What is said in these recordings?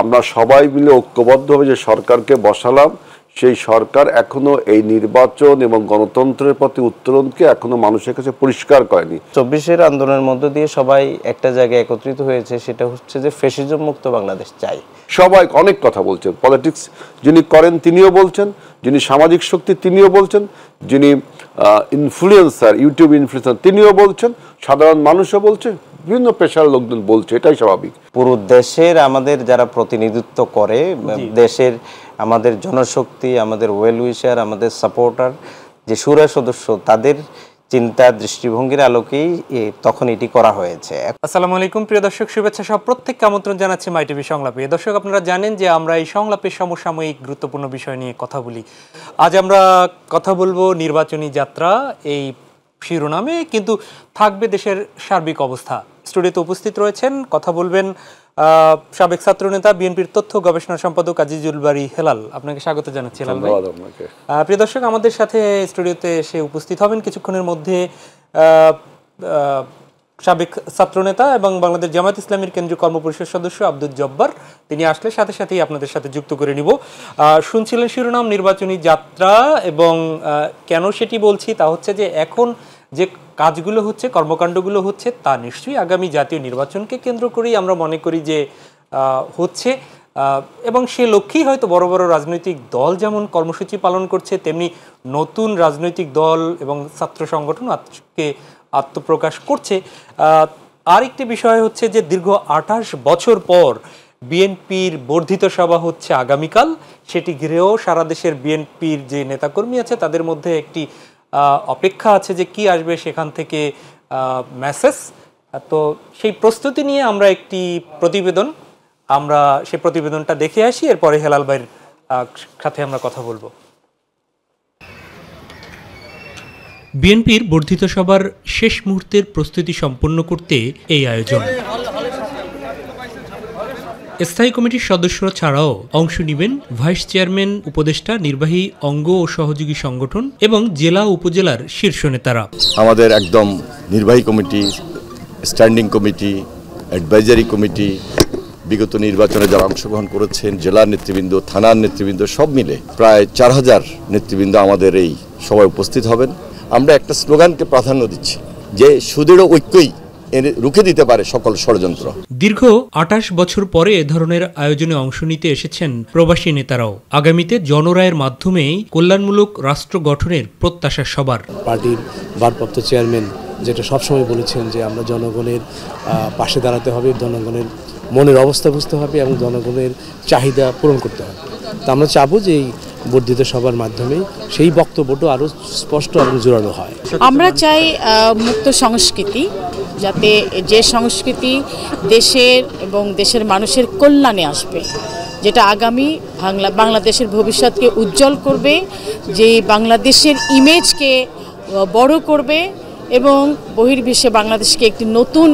আমরা সবাই মিলে ঐক্যবদ্ধভাবে যে সরকারকে বসালাম, সেই সরকার এখনো এই নির্বাচন এবং গণতন্ত্রের প্রতি উত্তরণকে এখনো মানুষের কাছে পরিষ্কার করেনি। 24-এর আন্দোলনের মধ্য দিয়ে সবাই একটা জায়গায় একত্রিত হয়েছে, সেটা হচ্ছে যে ফ্যাসিজম মুক্ত বাংলাদেশ চাই। সবাই অনেক কথা বলছেন, পলিটিক্স যিনি করেন তিনিও বলছেন, যিনি সামাজিক শক্তি তিনিও বলছেন, যিনি ইনফ্লুয়েন্সার, ইউটিউব ইনফ্লুয়েন্সার তিনিও বলছেন, সাধারণ মানুষও বলছে, বিভিন্ন পেশার লোকজন বলছে, এটাই স্বাভাবিক। পুরো দেশের আমাদের যারা প্রতিনিধিত্ব করে, দেশের আমাদের জনশক্তি, আমাদের ওয়েল উইশার, আমাদের সাপোর্টার, যে শুরা সদস্য, তাদের চিন্তা দৃষ্টিভঙ্গির আলোকেই তখন এটি করা হয়েছে। আসসালামু আলাইকুম প্রিয় দর্শক, শুভেচ্ছা সব প্রত্যেককে আমন্ত্রণ জানাচ্ছি মাই টিভি সংলাপে। দর্শক, আপনারা জানেন যে আমরা এই সংলাপে সমসাময়িক গুরুত্বপূর্ণ বিষয় নিয়ে কথা বলি। আজ আমরা কথা বলবো নির্বাচনী যাত্রা এই শিরোনামে, কিন্তু থাকবে দেশের সার্বিক অবস্থা। স্টুডিওতে উপস্থিত রয়েছেন, কথা বলবেন সাবেক ছাত্রনেতা, বিএনপির তথ্য গবেষণা সম্পাদক আজিজুল বারী হেলাল। আপনাকে স্বাগত জানাচ্ছি হেলাল ভাই। প্রিয় দর্শক, আমাদের সাথে স্টুডিওতে এসে উপস্থিত হবেন কিছুক্ষণের মধ্যে সাবেক ছাত্রনেতা এবং বাংলাদেশ জামায়াত ইসলামীর কেন্দ্রীয় কর্মপরিষদ সদস্য আব্দুল জব্বার। তিনি আসলে সাথে সাথেই আপনাদের সাথে যুক্ত করে নিব। শুনছিলেন শিরোনাম নির্বাচনী যাত্রা, এবং কেন সেটি বলছি তা হচ্ছে যে এখন যে কাজগুলো হচ্ছে, কর্মকাণ্ডগুলো হচ্ছে, তা নিশ্চয়ই আগামী জাতীয় নির্বাচনকে কেন্দ্র করেই আমরা মনে করি যে হচ্ছে, এবং সে লক্ষ্যেই হয়তো বড় বড় রাজনৈতিক দল যেমন কর্মসূচি পালন করছে, তেমনি নতুন রাজনৈতিক দল এবং ছাত্র সংগঠন আজকে আত্মপ্রকাশ করছে। আরেকটি বিষয় হচ্ছে যে দীর্ঘ 28 বছর পর বিএনপির বর্ধিত সভা হচ্ছে আগামীকাল। সেটি ঘিরেও সারা দেশের বিএনপির যে নেতাকর্মী আছে তাদের মধ্যে একটি অপেক্ষা আছে যে কি আসবে সেখান থেকে মেসেজ। তো সেই প্রস্তুতি নিয়ে আমরা একটি সেই প্রতিবেদনটা দেখে আসি, এরপরে হেলাল ভাইয়ের সাথে আমরা কথা বলবো। বিএনপির বর্ধিত সভার শেষ মুহূর্তের প্রস্তুতি সম্পন্ন করতে এই আয়োজন। স্থায়ী কমিটির সদস্যরা ছাড়াও অংশ নেবেন ভাইস চেয়ারম্যান, উপদেষ্টা, নির্বাহী অঙ্গ ও সহযোগী সংগঠন এবং জেলা উপজেলার শীর্ষ নেতারা। আমাদের একদম নির্বাহী committee, standing committee, advisory committee, বিগত নির্বাচনে যারা অংশগ্রহণ করেছেন, জেলার নেতৃবৃন্দ, থানার নেতৃবৃন্দ, সব মিলে প্রায় 4000 নেতৃবৃন্দ আমাদের এই সভায় উপস্থিত হবেন। আমরা একটা স্লোগানকে প্রাধান্য দিচ্ছি যে সুদৃঢ় ঐক্যই রুখে দিতে পারে সকল ষড়যন্ত্র। দীর্ঘ 28 বছর পরে এ ধরনের আয়োজনে অংশ নিতে এসেছেন প্রবাসী নেতারাও। আগামীতে জনরায়ের মাধ্যমেই কল্যাণমূলক রাষ্ট্র গঠনের প্রত্যাশা সবার। পার্টির ভারপ্রাপ্ত চেয়ারম্যান যেটা সবসময় বলেছেন যে আমরা জনগণের পাশে দাঁড়াতে হবে, জনগণের মনের অবস্থা বুঝতে হবে এবং জনগণের চাহিদা পূরণ করতে হবে। তা আমরা চাবো যে এই বর্ধিত সভার মাধ্যমে সেই বক্তব্যটা আরও স্পষ্ট এবং জোরালো হয়। আমরা চাই মুক্ত সংস্কৃতি, যাতে যে সংস্কৃতি দেশের এবং দেশের মানুষের কল্যাণে আসবে, যেটা আগামী বাংলাদেশের ভবিষ্যৎকে উজ্জ্বল করবে, যে বাংলাদেশের ইমেজকে বড় করবে এবং বহির্বিশ্বে বাংলাদেশকে একটি নতুন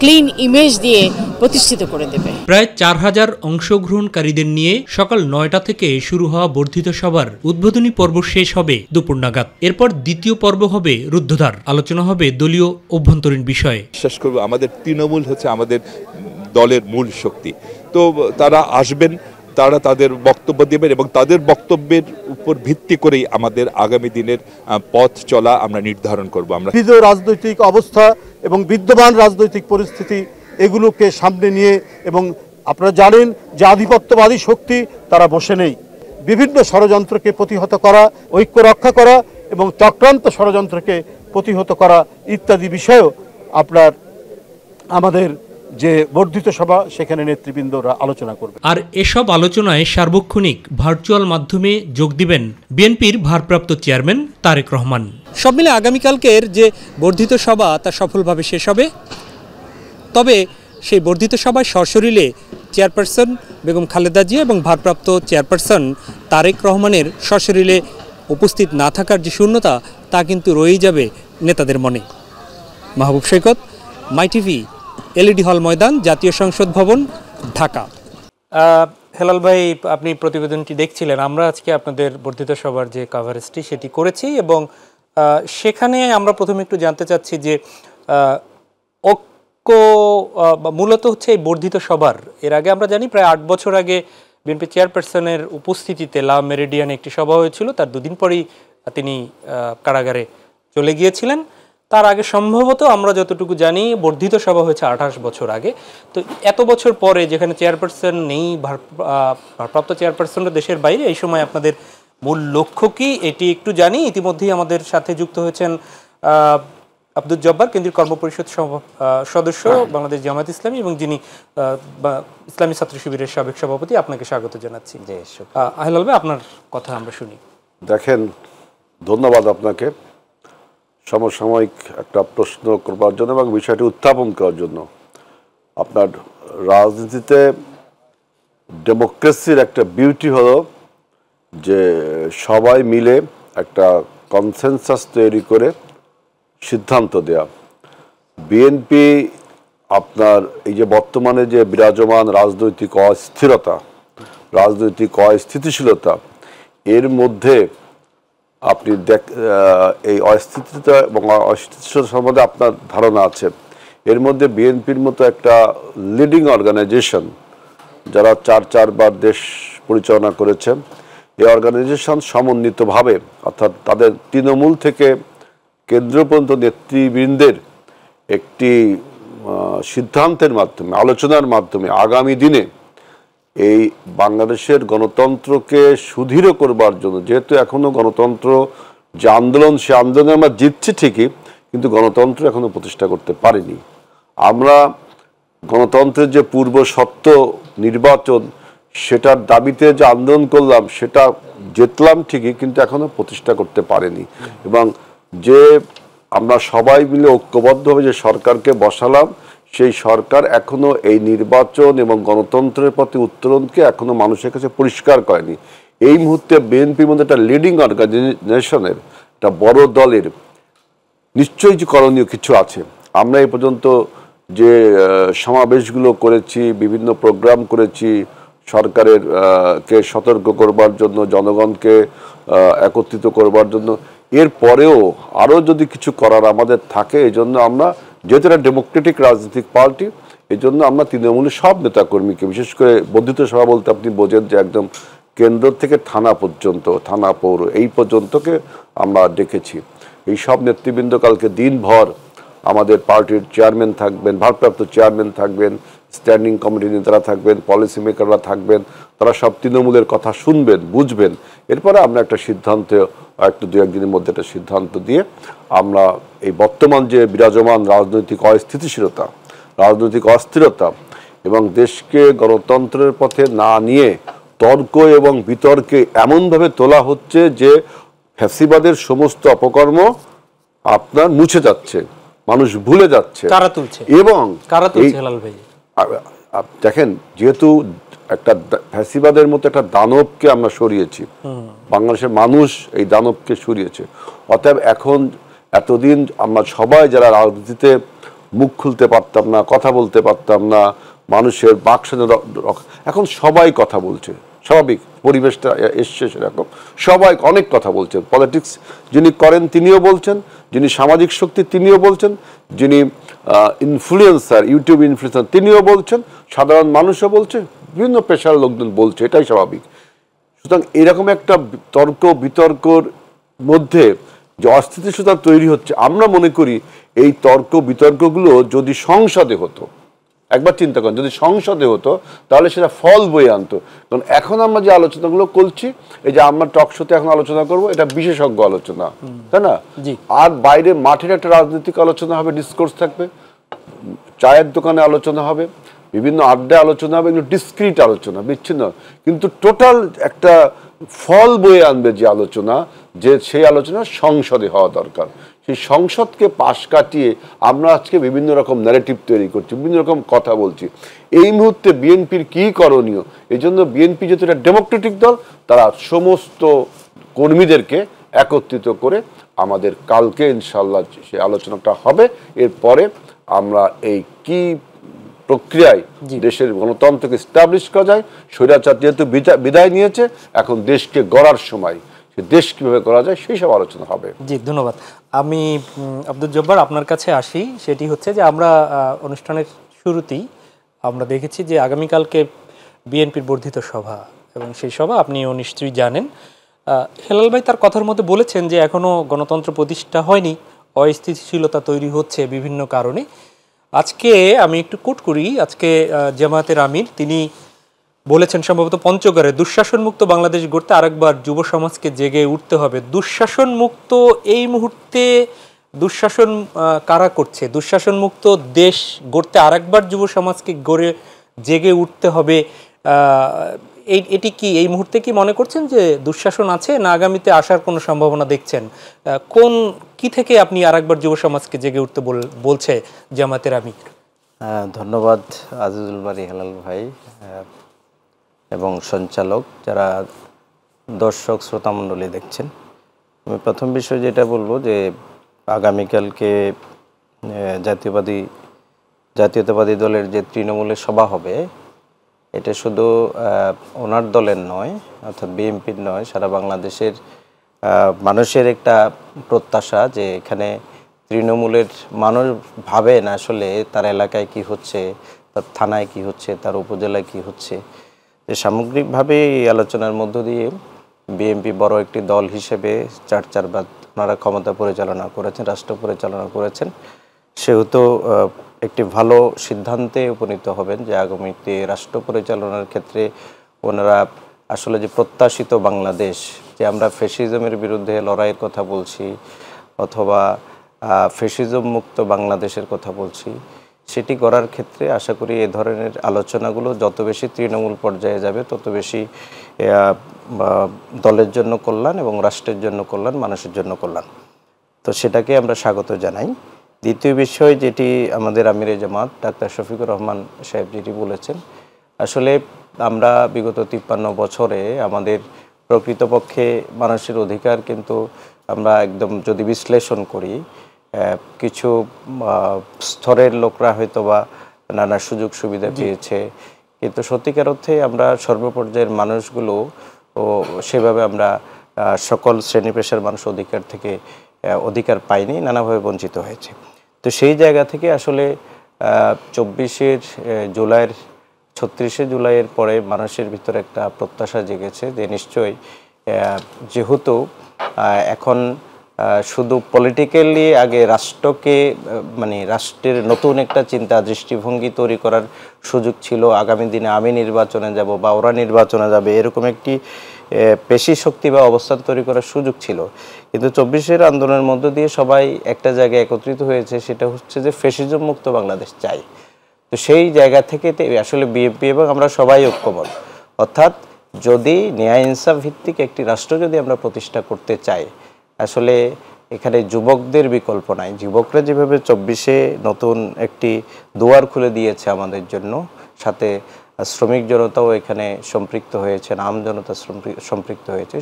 ক্লিন ইমেজ দিয়ে প্রতিষ্ঠিত করে দেবে। প্রায় 4000 অংশগ্রহণকারীদের নিয়ে সকাল 9টা থেকে শুরু হওয়া বর্ধিত সভার উদ্বোধনী পর্ব শেষ হবে দুপুর নাগাদ। এরপর দ্বিতীয় পর্ব হবে রুদ্ধদ্বার। আলোচনা হবে দলীয় অভ্যন্তরীণ বিষয়ে। শেষ করব, আমাদের তৃণমূল হচ্ছে আমাদের দলের মূল শক্তি। তো তারা আসবেন, তারা তাদের বক্তব্য দেবেন এবং তাদের বক্তব্যের উপর ভিত্তি করেই আমাদের আগামী দিনের পথ চলা আমরা নির্ধারণ করব। আমরা রাজনৈতিক অবস্থা এবং বিদ্যমান রাজনৈতিক পরিস্থিতি এগুলোকে সামনে নিয়ে, এবং আপনারা জানেন যে আধিপত্যবাদী শক্তি তারা বসে নেই, বিভিন্ন ষড়যন্ত্রকে প্রতিহত করা, ঐক্য রক্ষা করা এবং চক্রান্ত ষড়যন্ত্রকে প্রতিহত করা ইত্যাদি বিষয়েও আমাদের যে বর্ধিত সভা সেখানে নেতৃবৃন্দরা আলোচনা করবে। আর এসব আলোচনায় সার্বক্ষণিক ভার্চুয়াল মাধ্যমে যোগ দিবেন বিএনপির ভারপ্রাপ্ত চেয়ারম্যান তারেক রহমান। সব মিলে আগামীকালকের যে বর্ধিত সভা তা সফলভাবে শেষ হবে। তবে সেই বর্ধিত সভায় সশরীরে চেয়ারপারসন বেগম খালেদা জিয়া এবং ভারপ্রাপ্ত চেয়ারপারসন তারেক রহমানের সশরীরে উপস্থিত না থাকার যে শূন্যতা, তা কিন্তু রয়েই যাবে নেতাদের মনে। মাহবুব সৈকত, মাই টিভি, এলইডি হল ময়দান, জাতীয় সংসদ ভবন, ঢাকা। হেলাল ভাই, আপনি প্রতিবেদনটি দেখছিলেন। আমরা আজকে আপনাদের বর্ধিত সভার যে কভারেজটি সেটি করেছি, এবং সেখানে আমরা প্রথমে একটু জানতে চাচ্ছি যে মূলত হচ্ছে এই বর্ধিত সভার এর আগে আমরা জানি প্রায় 8 বছর আগে বিএনপি চেয়ারপারসনের উপস্থিতিতে লা মেরিডিয়ানে একটি সভা হয়েছিল, তার দুদিন পরেই তিনি কারাগারে চলে গিয়েছিলেন। তার আগে সম্ভবত আমরা যতটুকু জানি বর্ধিত সভা হয়েছে 28 বছর আগে। তো এত বছর পরে যেখানে চেয়ারপারসন নেই, ভারপ্রাপ্ত চেয়ারপারসনরা দেশের বাইরে, এই সময় আপনাদের মূল লক্ষ্য কি এটি একটু জানি। ইতিমধ্যেই আমাদের সাথে যুক্ত হয়েছেন আব্দুল জব্বার, কেন্দ্রীয় কর্মপরিষদ সদস্য বাংলাদেশ জামায়াত ইসলামী, এবং যিনি ইসলামী ছাত্র শিবিরের সাবেক সভাপতি। আপনাকে স্বাগত জানাচ্ছি। আহিলাল ভাই, আপনার কথা আমরা শুনি। দেখেন, ধন্যবাদ আপনাকে সমসাময়িক একটা প্রশ্ন করবার জন্য এবং বিষয়টি উত্থাপন করার জন্য। আপনার রাজনীতিতে ডেমোক্রেসির একটা বিউটি হলো যে সবাই মিলে একটা কনসেনসাস তৈরি করে সিদ্ধান্ত দেয়া। বিএনপি আপনার এই যে বর্তমানে যে বিরাজমান রাজনৈতিক অস্থিরতা, রাজনৈতিক অস্থিতিশীলতা, এর মধ্যে আপনি এই অস্থিতিশীলতা এবং অস্থিতিশীলতা সম্বন্ধে আপনার ধারণা আছে। এর মধ্যে বিএনপির মতো একটা লিডিং অর্গানাইজেশন যারা চারবার দেশ পরিচালনা করেছে, এই অর্গানাইজেশন সমন্বিতভাবে, অর্থাৎ তাদের তৃণমূল থেকে কেন্দ্র পর্যন্ত নেতৃবৃন্দের একটি সিদ্ধান্তের মাধ্যমে, আলোচনার মাধ্যমে আগামী দিনে এই বাংলাদেশের গণতন্ত্রকে সুদৃঢ় করবার জন্য, যেহেতু এখনো গণতন্ত্র যে আন্দোলন, সে আন্দোলনে আমরা জিতছি ঠিকই, কিন্তু গণতন্ত্র এখনো প্রতিষ্ঠা করতে পারিনি। আমরা গণতন্ত্রের যে পূর্ব শর্ত নির্বাচন, সেটার দাবিতে যে আন্দোলন করলাম, সেটা জিতলাম ঠিকই, কিন্তু এখনো প্রতিষ্ঠা করতে পারিনি। এবং যে আমরা সবাই মিলে ঐক্যবদ্ধভাবে যে সরকারকে বসালাম, সেই সরকার এখনো এই নির্বাচন এবং গণতন্ত্রের প্রতি উত্তরণকে এখনো মানুষের কাছে পরিষ্কার করেনি। এই মুহূর্তে বিএনপির মধ্যে একটা লিডিং অর্গানাইজেশনের, একটা বড় দলের নিশ্চয়ই যে করণীয় কিছু আছে। আমরা এই পর্যন্ত যে সমাবেশগুলো করেছি, বিভিন্ন প্রোগ্রাম করেছি, সরকারের কে সতর্ক করবার জন্য, জনগণকে একত্রিত করবার জন্য, এর পরেও আরও যদি কিছু করার আমাদের থাকে, এই জন্য আমরা, যেহেতু একটা ডেমোক্রেটিক রাজনৈতিক পার্টি, এই জন্য আমরা তৃণমূলের সব নেতাকর্মীকে, বিশেষ করে বর্ধিত সভা বলতে আপনি বোঝেন যে একদম কেন্দ্র থেকে থানা পর্যন্ত, থানা পৌর এই পর্যন্তকে আমরা ডেকেছি। এই সব নেতৃবৃন্দ কালকে দিনভর আমাদের পার্টির চেয়ারম্যান থাকবেন, ভারপ্রাপ্ত চেয়ারম্যান থাকবেন, স্ট্যান্ডিং কমিটির নেতারা থাকবেন, পলিসি মেকাররা থাকবেন, তারা সব তৃণমূলের কথা শুনবেন, বুঝবেন। এরপরে আমরা একটা সিদ্ধান্ত, একটু দু একদিনের মধ্যে একটা সিদ্ধান্ত দিয়ে আমরা এই বর্তমান যে বিরাজমান রাজনৈতিক অস্থিতিশীলতা, রাজনৈতিক অস্থিরতা এবং দেশকে গণতন্ত্রের পথে না নিয়ে তর্ক এবং বিতর্কে এমনভাবে তোলা হচ্ছে যে ফ্যাসিবাদের সমস্ত অপকর্ম আপনার মুছে যাচ্ছে, মানুষ ভুলে যাচ্ছে। কারা তুলছে? এবং দেখেন, যেহেতু একটা ফ্যাসিবাদের মতো একটা দানবকে আমরা সরিয়েছি, বাংলাদেশের মানুষ এই দানবকে সরিয়েছে। অতএব এখন এতদিন আমরা সবাই যারা রাজনীতিতে মুখ খুলতে পারতাম না, কথা বলতে পারতাম না, মানুষের বাক স্বাধীনতা, এখন সবাই কথা বলছে, স্বাভাবিক পরিবেশটা এসছে সেরকম, সবাই অনেক কথা বলছেন। পলিটিক্স যিনি করেন তিনিও বলছেন, যিনি সামাজিক শক্তি তিনিও বলছেন, যিনি ইনফ্লুয়েন্সার, ইউটিউব ইনফ্লুয়েন্সার তিনিও বলছেন, সাধারণ মানুষও বলছে, বিভিন্ন পেশার লোকজন বলছে, এটাই স্বাভাবিক। সুতরাং এরকম একটা তর্ক বিতর্কর মধ্যে যে অস্থিতিশীলতা তৈরি হচ্ছে, আমরা মনে করি এই তর্ক বিতর্কগুলো যদি সংসদে হতো, একবার চিন্তা করেন, যদি সংসদে হতো তাহলে সেটা ফল বয়ে আনতো। কারণ এখন আমরা যে আলোচনাগুলো করছি, এই যে আমরা টক শোতে এখন আলোচনা করব, এটা বিশেষজ্ঞ আলোচনা, তাই না? আর বাইরে মাঠের একটা রাজনৈতিক আলোচনা হবে, ডিসকোর্স থাকবে, চায়ের দোকানে আলোচনা হবে, বিভিন্ন আড্ডায় আলোচনা হবে, এগুলো ডিসক্রিট আলোচনা, বিচ্ছিন্ন, কিন্তু টোটাল একটা ফল বয়ে আনবে যে আলোচনা, যে সেই আলোচনা সংসদে হওয়া দরকার। সেই সংসদকে পাশ কাটিয়ে আমরা আজকে বিভিন্ন রকম ন্যারেটিভ তৈরি করছি, বিভিন্ন রকম কথা বলছি। এই মুহূর্তে বিএনপির কী করণীয়? এই জন্য বিএনপি যেহেতু একটা ডেমোক্রেটিক দল, তারা সমস্ত কর্মীদেরকে একত্রিত করে আমাদের কালকে ইনশাল্লাহ সেই আলোচনাটা হবে। এরপরে আমরা এই কি প্রক্রিয়ায় দেশের গণতন্ত্রকে এস্টাবলিশ করা যায়, স্বৈরাচার যেহেতু বিদায় নিয়েছে, এখন দেশকে গড়ার সময়, সে দেশ কীভাবে করা যায় সেই সব আলোচনা হবে। জি, ধন্যবাদ। আমি আব্দুল জব্বার আপনার কাছে আসি। সেটি হচ্ছে যে আমরা অনুষ্ঠানের শুরুতেই আমরা দেখেছি যে আগামীকালকে বিএনপির বর্ধিত সভা, এবং সেই সভা আপনিও নিশ্চয়ই জানেন। হেলাল ভাই তার কথার মধ্যে বলেছেন যে এখনও গণতন্ত্র প্রতিষ্ঠা হয়নি, অস্থিতিশীলতা তৈরি হচ্ছে বিভিন্ন কারণে। আজকে আমি একটু কোট করি, আজকে জামায়াতের আমির তিনি বলেছেন সম্ভবত পঞ্চগড়ে, দুঃশাসন মুক্ত বাংলাদেশ গড়তে আরেকবার যুব সমাজকে জেগে উঠতে হবে। দুঃশাসন মুক্ত এই মুহূর্তে দুঃশাসন কারা করছে? দুঃশাসন মুক্ত দেশ গড়তে আরেকবার যুব সমাজকে জেগে উঠতে হবে। এটি কি এই মুহূর্তে কি মনে করছেন যে দুঃশাসন আছে, না আগামীতে আসার কোনো সম্ভাবনা দেখছেন? কি থেকে আপনি আরেকবার যুব সমাজকে জেগে উঠতে বলছে জামায়াতের আমির? ধন্যবাদ আজিজুল বারী হেলাল ভাই এবং সঞ্চালক, যারা দর্শক শ্রোতামণ্ডলী দেখছেন। আমি প্রথম বিষয় যেটা বলবো যে আগামীকালকে জাতীয়তাবাদী দলের যে তৃণমূলের সভা হবে, এটা শুধু ওনার দলের নয়, অর্থাৎ বিএনপির নয়, সারা বাংলাদেশের মানুষের একটা প্রত্যাশা যে এখানে তৃণমূলের মানুষ ভাবেন আসলে তার এলাকায় কি হচ্ছে, তার থানায় কি হচ্ছে, তার উপজেলায় কি হচ্ছে। যে সামগ্রিকভাবে এই আলোচনার মধ্য দিয়ে বিএনপি বড় একটি দল হিসেবে চারবার ওনারা ক্ষমতা পরিচালনা করেছেন, রাষ্ট্র পরিচালনা করেছেন, সেহেতু একটি ভালো সিদ্ধান্তে উপনীত হবেন যে আগামীতে রাষ্ট্র পরিচালনার ক্ষেত্রে ওনারা আসলে যে প্রত্যাশিত বাংলাদেশ, যে আমরা ফ্যাসিজমের বিরুদ্ধে লড়াইয়ের কথা বলছি অথবা ফ্যাসিজম মুক্ত বাংলাদেশের কথা বলছি, সেটি করার ক্ষেত্রে আশা করি এ ধরনের আলোচনাগুলো যত বেশি তৃণমূল পর্যায়ে যাবে তত বেশি দলের জন্য কল্যাণ এবং রাষ্ট্রের জন্য কল্যাণ, মানুষের জন্য কল্যাণ। তো সেটাকে আমরা স্বাগত জানাই। দ্বিতীয় বিষয় যেটি আমাদের আমিরে জামাত ডাক্তার শফিকুর রহমান সাহেব যেটি বলেছেন, আসলে আমরা বিগত 53 বছরে আমাদের প্রকৃতপক্ষে মানুষের অধিকার কিন্তু আমরা একদম যদি বিশ্লেষণ করি, কিছু স্তরের লোকরা হয়তো বা নানা সুযোগ সুবিধা পেয়েছে, কিন্তু সত্যিকার অর্থে আমরা সর্বপর্যায়ের মানুষগুলো সেভাবে আমরা সকল শ্রেণী পেশার মানুষ অধিকার পাইনি, নানাভাবে বঞ্চিত হয়েছে। তো সেই জায়গা থেকে আসলে 36শে জুলাইয়ের পরে মানুষের ভিতরে একটা প্রত্যাশা জেগেছে যে নিশ্চয়ই যেহেতু এখন শুধু পলিটিক্যালি আগে রাষ্ট্রকে রাষ্ট্রের নতুন একটা চিন্তা দৃষ্টিভঙ্গি তৈরি করার সুযোগ ছিল, আগামী দিনে আমি নির্বাচনে যাব বা ওরা নির্বাচনে যাবে, এরকম একটি পেশি শক্তি বা অবস্থান তৈরি করার সুযোগ ছিল। কিন্তু 24-এর আন্দোলনের মধ্য দিয়ে সবাই একটা জায়গায় একত্রিত হয়েছে, সেটা হচ্ছে যে ফ্যাসিজম মুক্ত বাংলাদেশ চাই। তো সেই জায়গা থেকে আসলে বিএনপি এবং আমরা সবাই ঐক্যবদ্ধ, অর্থাৎ যদি ন্যায় ইনসাফ ভিত্তিক একটি রাষ্ট্র যদি আমরা প্রতিষ্ঠা করতে চাই, আসলে এখানে যুবকদের বিকল্প নাই। যুবকরা যেভাবে 24-এ নতুন একটি দুয়ার খুলে দিয়েছে আমাদের জন্য, সাথে শ্রমিক জনতাও এখানে সম্পৃক্ত হয়েছে, আম জনতা সম্পৃক্ত হয়েছে,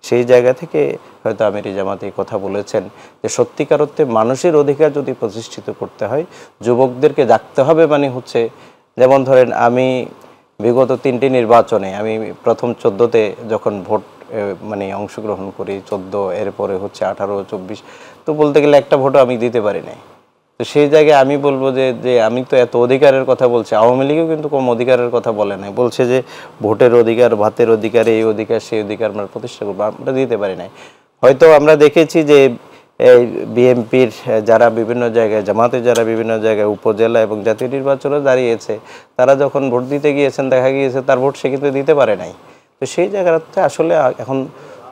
সেই জায়গা থেকে হয়তো আমির জামাত এই কথা বলেছেন যে সত্যিকার অর্থে মানুষের অধিকার যদি প্রতিষ্ঠিত করতে হয় যুবকদেরকে জাগতে হবে। হচ্ছে যেমন ধরেন, আমি বিগত 3টি নির্বাচনে আমি প্রথম 14তে যখন ভোট অংশগ্রহণ করি, 14 এরপরে হচ্ছে 18, 24, তো বলতে গেলে একটা ভোটও আমি দিতে পারি নাই। তো সেই জায়গায় আমি বলবো যে আমি তো এত অধিকারের কথা বলছি, আওয়ামী লীগও কিন্তু কম অধিকারের কথা বলে নাই, বলছে যে ভোটের অধিকার, ভাতের অধিকার, এই অধিকার সেই অধিকার আমরা প্রতিষ্ঠা করবো, আমরা দিতে পারি নাই। হয়তো আমরা দেখেছি যে এই বিএনপির যারা বিভিন্ন জায়গায়, জামাতে যারা বিভিন্ন জায়গায় উপজেলা এবং জাতীয় নির্বাচনে দাঁড়িয়েছে, তারা যখন ভোট দিতে গিয়েছেন দেখা গিয়েছে তার ভোট সে কিন্তু দিতে পারে নাই। তো সেই জায়গাতে আসলে এখন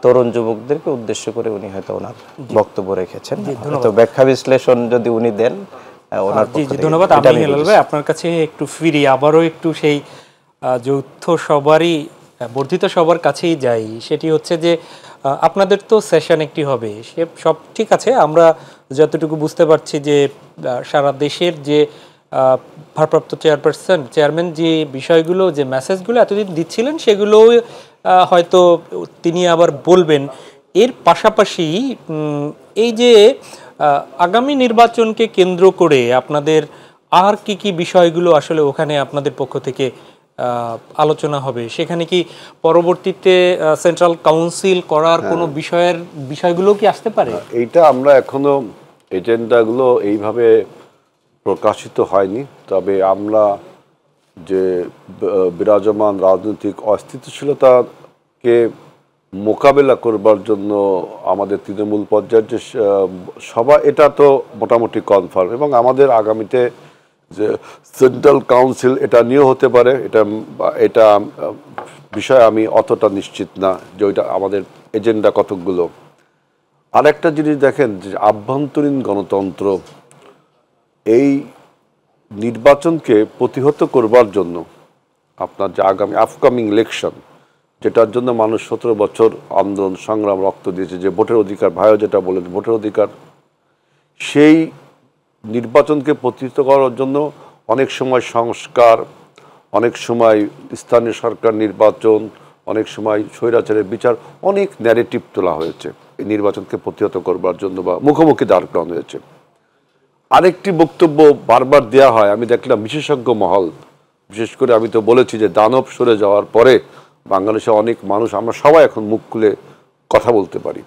তরুণ যুবকদেরকে উদ্দেশ্য করে উনি হয়তো ওনার বক্তব্য রেখেছেন, তো ব্যাখ্যা বিশ্লেষণ যদি উনি দেন ওনার। ধন্যবাদ। আমি হেলাল ভাই আপনার কাছে একটু ফিরি, আবারও একটু সেই যৌথ সবারই বর্ধিত সবার কাছেই যাই। সেটি হচ্ছে যে আপনাদের তো সেশন একটি হবে, সে সব ঠিক আছে, আমরা যতটুকু বুঝতে পারছি যে সারা দেশের যে ভারপ্রাপ্ত চেয়ারম্যান যে বিষয়গুলো, যে মেসেজগুলো এতদিন দিচ্ছিলেন, সেগুলো হয়তো তিনি আবার বলবেন। এর পাশাপাশি এই যে আগামী নির্বাচনকে কেন্দ্র করে আপনাদের আর কি কি বিষয়গুলো আসলে ওখানে আপনাদের পক্ষ থেকে আলোচনা হবে, সেখানে কি পরবর্তীতে সেন্ট্রাল কাউন্সিল করার কোনো বিষয়গুলো কি আসতে পারে? এইটা আমরা এখনো এজেন্ডাগুলো এইভাবে প্রকাশিত হয়নি, তবে আমরা যে বিরাজমান রাজনৈতিক অস্থিতিশীলতাকে মোকাবেলা করবার জন্য আমাদের তৃণমূল পর্যায়ের যে সভা, এটা তো মোটামুটি কনফার্ম, এবং আমাদের আগামীতে যে সেন্ট্রাল কাউন্সিল এটা নিয়েও হতে পারে, এটা বিষয়ে আমি অতটা নিশ্চিত না যে ওইটা আমাদের এজেন্ডা কতকগুলো। আরেকটা জিনিস দেখেন যে আভ্যন্তরীণ গণতন্ত্র, এই নির্বাচনকে প্রতিহত করবার জন্য আপনার যে আগামী আপকামিং ইলেকশন, যেটার জন্য মানুষ 17 বছর আন্দোলন সংগ্রাম রক্ত দিয়েছে, যে ভোটের অধিকার, ভাইও যেটা বলেন ভোটের অধিকার, সেই নির্বাচনকে প্রতিহত করার জন্য অনেক সময় সংস্কার, অনেক সময় স্থানীয় সরকার নির্বাচন, অনেক সময় স্বৈরাচারের বিচার, অনেক ন্যারেটিভ তোলা হয়েছে এই নির্বাচনকে প্রতিহত করবার জন্য, বা মুখোমুখি দাঁড় করানো হয়েছে। আরেকটি বক্তব্য বারবার দেয়া হয়, আমি দেখলাম বিশেষজ্ঞ মহল, বিশেষ করে আমি তো বলেছি যে দানব সরে যাওয়ার পরে বাংলাদেশে অনেক মানুষ, আমরা সবাই এখন মুখ খুলে কথা বলতে পারি।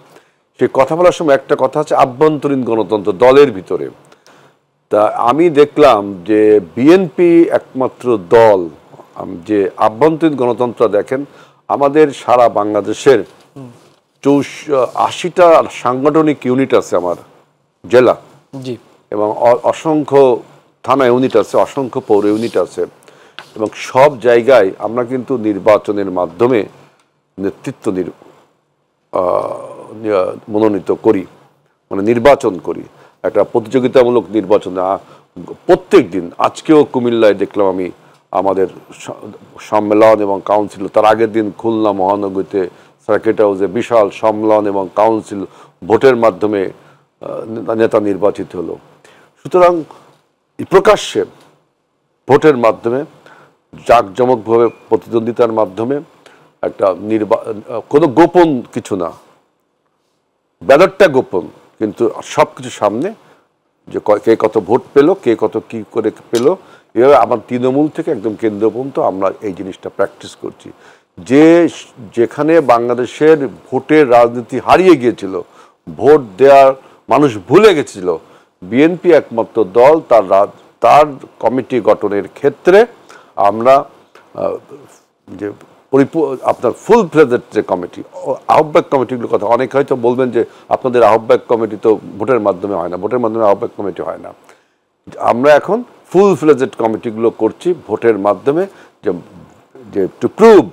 সেই কথা বলার সময় একটা কথা আছে আভ্যন্তরীণ গণতন্ত্র দলের ভিতরে। তা আমি দেখলাম যে বিএনপি একমাত্র দল যে আভ্যন্তরীণ গণতন্ত্র, দেখেন আমাদের সারা বাংলাদেশের 80টা সাংগঠনিক ইউনিট আছে আমার জেলা, জি, এবং অসংখ্য থানা ইউনিট আছে, অসংখ্য পৌর ইউনিট আছে, এবং সব জায়গায় আমরা কিন্তু নির্বাচনের মাধ্যমে নেতৃত্ব মনোনীত করি, মানে নির্বাচন করি, একটা প্রতিযোগিতামূলক নির্বাচন প্রত্যেক দিন। আজকেও কুমিল্লায় দেখলাম আমি আমাদের সম্মেলন এবং কাউন্সিল, তার আগের দিন খুলনা মহানগরীতে সার্কিট হাউসে বিশাল সম্মেলন এবং কাউন্সিল, ভোটের মাধ্যমে নেতা নির্বাচিত হলো। সুতরাং প্রকাশ্যে ভোটের মাধ্যমে জাঁকজমকভাবে প্রতিদ্বন্দ্বিতার মাধ্যমে একটা কোনো গোপন কিছু না, ব্যালটটা গোপন, কিন্তু সব কিছু সামনে, যে কে কত ভোট পেলো, কে কত কি করে পেলো, এভাবে আমার তৃণমূল থেকে একদম কেন্দ্র পর্যন্ত আমরা এই জিনিসটা প্র্যাকটিস করছি। যেখানে বাংলাদেশের ভোটের রাজনীতি হারিয়ে গিয়েছিল, ভোট দেওয়ার মানুষ ভুলে গেছিল, বিএনপি একমাত্র দল তার কমিটি গঠনের ক্ষেত্রে আমরা যে আপনার ফুল ফ্লেজেড যে কমিটি, আহ্বায়ক কমিটিগুলোর কথা অনেকে হয়তো বলবেন যে আপনাদের আহ্বায়ক কমিটি তো ভোটের মাধ্যমে হয় না, ভোটের মাধ্যমে আহ্বায়ক কমিটি হয় না। আমরা এখন ফুল ফ্লেজেড কমিটিগুলো করছি ভোটের মাধ্যমে, যে টু প্রুভ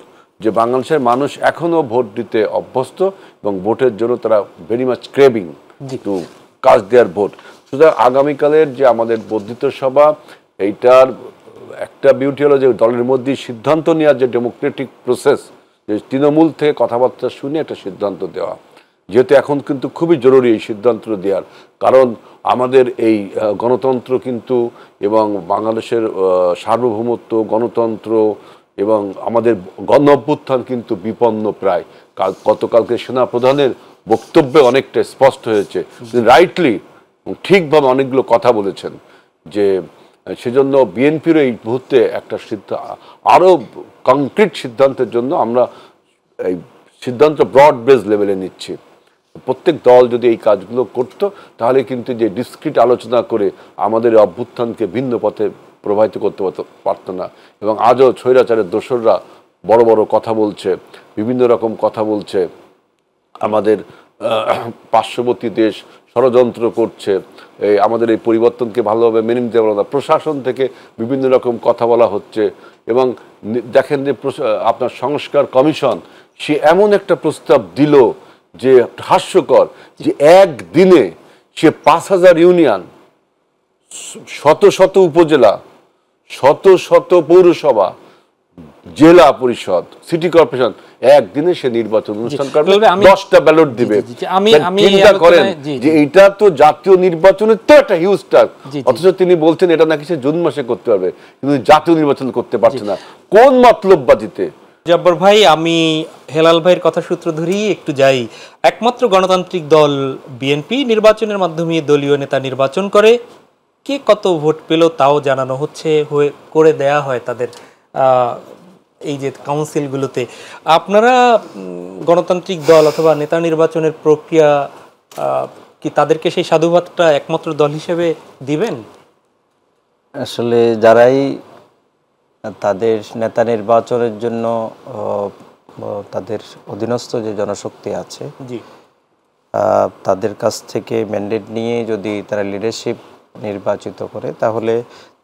যে বাংলাদেশের মানুষ এখনও ভোট দিতে অভ্যস্ত, এবং ভোটের জন্য তারা very much craving two caste দেয়ার ভোট। সুতরাং আগামীকালের যে আমাদের বর্ধিত সভা, এইটার একটা বিউটি হলো যে দলের মধ্যে সিদ্ধান্ত নেওয়ার যে ডেমোক্রেটিক প্রসেস, যে তৃণমূল থেকে কথাবার্তা শুনে একটা সিদ্ধান্ত দেওয়া, যেহেতু এখন কিন্তু খুবই জরুরি এই সিদ্ধান্ত দেওয়ার, কারণ আমাদের এই গণতন্ত্র কিন্তু, এবং বাংলাদেশের সার্বভৌমত্ব, গণতন্ত্র এবং আমাদের গণ অভ্যুত্থান কিন্তু বিপন্ন প্রায়। গতকালকে সেনাপ্রধানের বক্তব্যে অনেকটা স্পষ্ট হয়েছে, রাইটলি ঠিকভাবে অনেকগুলো কথা বলেছেন, যে সেজন্য বিএনপির এই মুহূর্তে একটা আরও কংক্রিট সিদ্ধান্তের জন্য আমরা এই সিদ্ধান্ত ব্রড বেস লেভেলে নিচ্ছি। প্রত্যেক দল যদি এই কাজগুলো করত, তাহলে কিন্তু যে ডিসক্রিট আলোচনা করে আমাদের অভ্যুত্থানকে ভিন্ন পথে প্রবাহিত করতে পারত না। এবং আজও স্বৈরাচারের দোসররা বড় বড় কথা বলছে, বিভিন্ন রকম কথা বলছে, আমাদের পার্শ্ববর্তী দেশ ষড়যন্ত্র করছে, আমাদের এই পরিবর্তনকে ভালোভাবে মেনে নিতে পারবে না, প্রশাসন থেকে বিভিন্ন রকম কথা বলা হচ্ছে। এবং দেখেন যে আপনার সংস্কার কমিশন, সে এমন একটা প্রস্তাব দিল যে হাস্যকর, যে একদিনে সে 5000 ইউনিয়ন, শত শত উপজেলা, শত শত পৌরসভা, জেলা পরিষদ, সিটি কর্পোরেশন, একদিনে সে নির্বাচন অনুষ্ঠান করবে, 10টা ব্যালট দিবে। চিন্তা করেন যে এটা তো জাতীয় নির্বাচনের তো একটা হিউজ টাস্ক, অথচ তিনি বলছেন এটা নাকি সে জুন মাসে করতে পারবে, কিন্তু জাতীয় নির্বাচন করতে পারছে না। কোন মতলববাজিতে? জব্বর ভাই, আমি হেলাল ভাইয়ের কথা সূত্র ধরেই একটু যাই। একমাত্র গণতান্ত্রিক দল বিএনপি নির্বাচনের মাধ্যমে দলীয় নেতা নির্বাচন করে, কে কত ভোট পেল তাও জানানো হচ্ছে, করে দেয়া হয় তাদের এই যে কাউন্সিলগুলোতে আপনারা গণতান্ত্রিক দল অথবা নেতা নির্বাচনের প্রক্রিয়া কি তাদেরকে সেই সাধুবাদটা একমাত্র দল হিসেবে দিবেন? আসলে যারাই তাদের নেতা নির্বাচনের জন্য তাদের অধীনস্থ যে জনশক্তি আছে জি, তাদের কাছ থেকে ম্যান্ডেট নিয়ে যদি তারা লিডারশিপ নির্বাচিত করে, তাহলে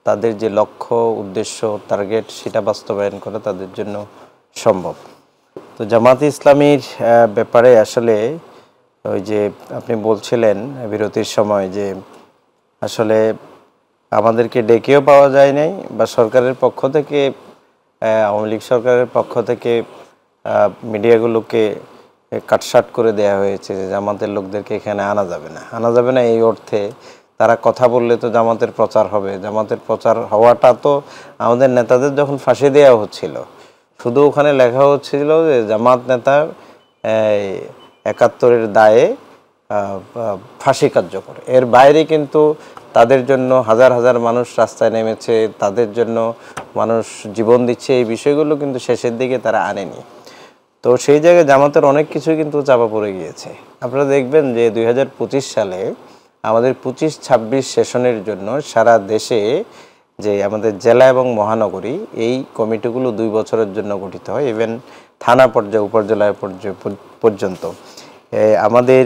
তাদের যে লক্ষ্য, উদ্দেশ্য, টার্গেট সেটা বাস্তবায়ন করা তাদের জন্য সম্ভব। তো জামাতে ইসলামীর ব্যাপারে আসলে ওই যে আপনি বলছিলেন বিরতির সময় যে আসলে আমাদেরকে ডেকেও পাওয়া যায় নাই, বা সরকারের পক্ষ থেকে, আওয়ামী লীগ সরকারের পক্ষ থেকে মিডিয়াগুলোকে কাটসাট করে দেয়া হয়েছে যে জামাতের লোকদেরকে এখানে আনা যাবে না এই অর্থে তারা কথা বললে তো জামাতের প্রচার হবে। জামাতের প্রচার হওয়াটা তো আমাদের নেতাদের যখন ফাঁসি দেওয়া হচ্ছিল, শুধু ওখানে লেখা হচ্ছিল যে জামাত নেতা ৭১-এর দায়ে ফাঁসি কার্যকর। এর বাইরে কিন্তু তাদের জন্য হাজার হাজার মানুষ রাস্তায় নেমেছে, তাদের জন্য মানুষ জীবন দিচ্ছে, এই বিষয়গুলো কিন্তু শেষের দিকে তারা আনেনি। তো সেই জায়গায় জামাতের অনেক কিছু কিন্তু চাপা পড়ে গিয়েছে। আপনারা দেখবেন যে ২০২৫ সালে আমাদের ২৫-২৬ সেশনের জন্য সারা দেশে যে আমাদের জেলা এবং মহানগরী এই কমিটিগুলো ২ বছরের জন্য গঠিত হয়, ইভেন থানা পর্যায়ে, উপজেলা পর্যায়ে পর্যন্ত। আমাদের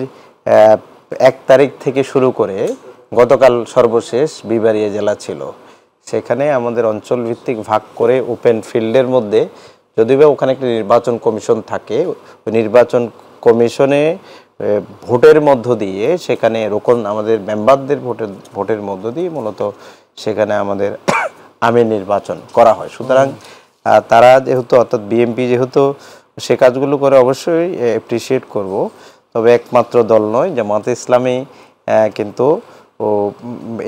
১ তারিখ থেকে শুরু করে গতকাল সর্বশেষ বিবাড়িয়া জেলা ছিল, সেখানে আমাদের অঞ্চল ভিত্তিক ভাগ করে ওপেন ফিল্ডের মধ্যে, যদিও ওখানে একটা নির্বাচন কমিশন থাকে, ওই নির্বাচন কমিশনে ভোটের মধ্য দিয়ে সেখানে আমাদের মেম্বারদের ভোটের মধ্য দিয়ে মূলত সেখানে আমাদের আমির নির্বাচন করা হয়। সুতরাং তারা যেহেতু, অর্থাৎ বিএনপি যেহেতু সে কাজগুলো করে, অবশ্যই অ্যাপ্রিসিয়েট করব। তবে একমাত্র দল নয়, জামাতে ইসলামী কিন্তু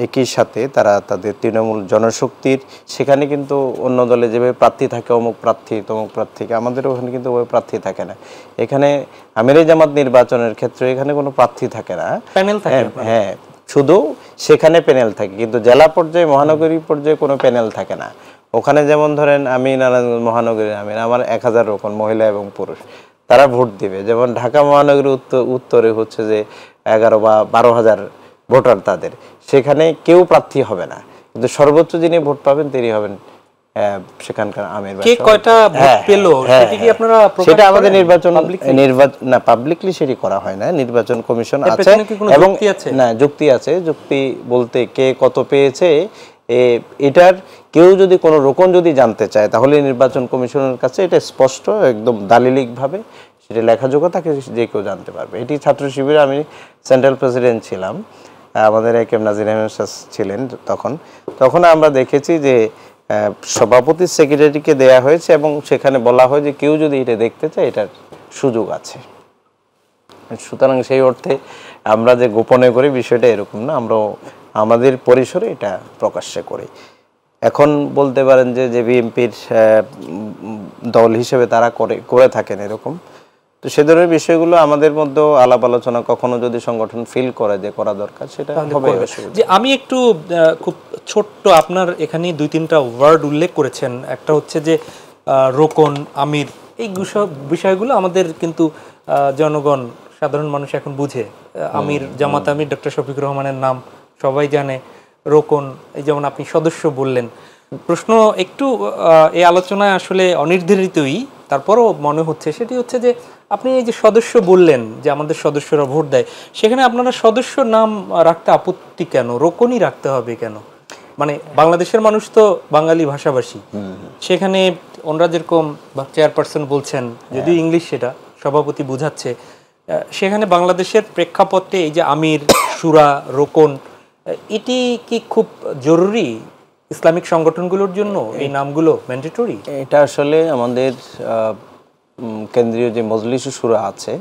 একই সাথে তারা তাদের তৃণমূল জনশক্তির, সেখানে কিন্তু অন্য দলে যেভাবে প্রার্থী থাকে, অমুক প্রার্থী তমুক প্রার্থীকে, আমাদের ওখানে কিন্তু ওই প্রার্থী থাকে না। এখানে আমিরে জামাত নির্বাচনের ক্ষেত্রে এখানে কোনো প্রার্থী থাকে না, প্যানেল থাকে। হ্যাঁ, শুধু সেখানে প্যানেল থাকে, কিন্তু জেলা পর্যায়ে, মহানগরী পর্যায়ে কোনো প্যানেল থাকে না। ওখানে যেমন ধরেন আমি নারায়ণগঞ্জ মহানগরীর আমির, আমার ১,০০০ রকম মহিলা এবং পুরুষ, তারা ভোট দিবে। যেমন ঢাকা মহানগরীর উত্তরে হচ্ছে যে ১১ বা ১২,০০০ ভোটার, তাদের সেখানে কেউ প্রার্থী হবে না, কিন্তু সর্বোচ্চ যিনি ভোট পাবেন তিনি হবেন সেখানকার আমির। কে কয়টা ভোট পেল সেটা কি আপনারা প্রকাশ করেন? সেটা আমাদের নির্বাচন না, পাবলিকলি সেটি করা হয় না, নির্বাচন কমিশন আছে এবং না, যুক্তি আছে। যুক্তি বলতে কে কত পেয়েছে এটার কেউ যদি কোনো রকম যদি জানতে চায়, তাহলে নির্বাচন কমিশনের কাছে এটা স্পষ্ট, একদম দালিলিকভাবে সেটা লেখাযোগ্য থাকে, যে কেউ জানতে পারবে। এটি ছাত্র শিবিরে আমি সেন্ট্রাল প্রেসিডেন্ট ছিলাম, আমাদের একেম নাজির আহমেদ ছিলেন তখন আমরা দেখেছি যে সভাপতি সেক্রেটারিকে দেয়া হয়েছে এবং সেখানে বলা হয় যে কেউ যদি এটা দেখতে চায় এটার সুযোগ আছে। সুতরাং সেই অর্থে আমরা যে গোপনে করি বিষয়টা এরকম না, আমরা আমাদের পরিসরে এটা প্রকাশ্যে করি। এখন বলতে পারেন যে বিএনপির দল হিসেবে তারা করে থাকেন এরকম, তো সে ধরনের বিষয়গুলো আমাদের মধ্যে আলাপ আলোচনা, কখনো যদি সংগঠন ফিল করে যে করা দরকার সেটা হবে। যে আমি একটু খুব ছোট্ট, আপনার এখানে ২-৩টা ওয়ার্ড উল্লেখ করেছেন, একটা হচ্ছে যে রোকন, আমির, এই বিষয়গুলো আমাদের কিন্তু জনগণ, সাধারণ মানুষ এখন বুঝে। আমির, জামাত আমির ডক্টর শফিকুর রহমানের নাম সবাই জানে। রোকন, এই যেমন আপনি সদস্য বললেন, প্রশ্ন একটু এই আলোচনায় আসলে অনির্ধারিতই, তারপরও মনে হচ্ছে সেটি হচ্ছে যে আপনি এই যে সদস্য বললেন যে আমাদের সদস্যরা ভোট দেয়, সেখানে আপনারা সদস্য নাম রাখতে আপত্তি কেন? রোকনই রাখতে হবে কেন? মানে বাংলাদেশের মানুষ তো বাঙালি ভাষাভাষী, সেখানে ওনারা যেরকম চেয়ারপারসন বলছেন, যদিও ইংলিশ, সেটা সভাপতি বোঝাচ্ছে, সেখানে বাংলাদেশের প্রেক্ষাপটে এই যে আমির, শুরা, রোকন, এটি কি খুব জরুরি ইসলামিক সংগঠনগুলোর জন্য? এই নামগুলো ম্যান্ডেটরি? এটা আসলে আমাদের কেন্দ্রীয় যে মজলিস শুরা আছে,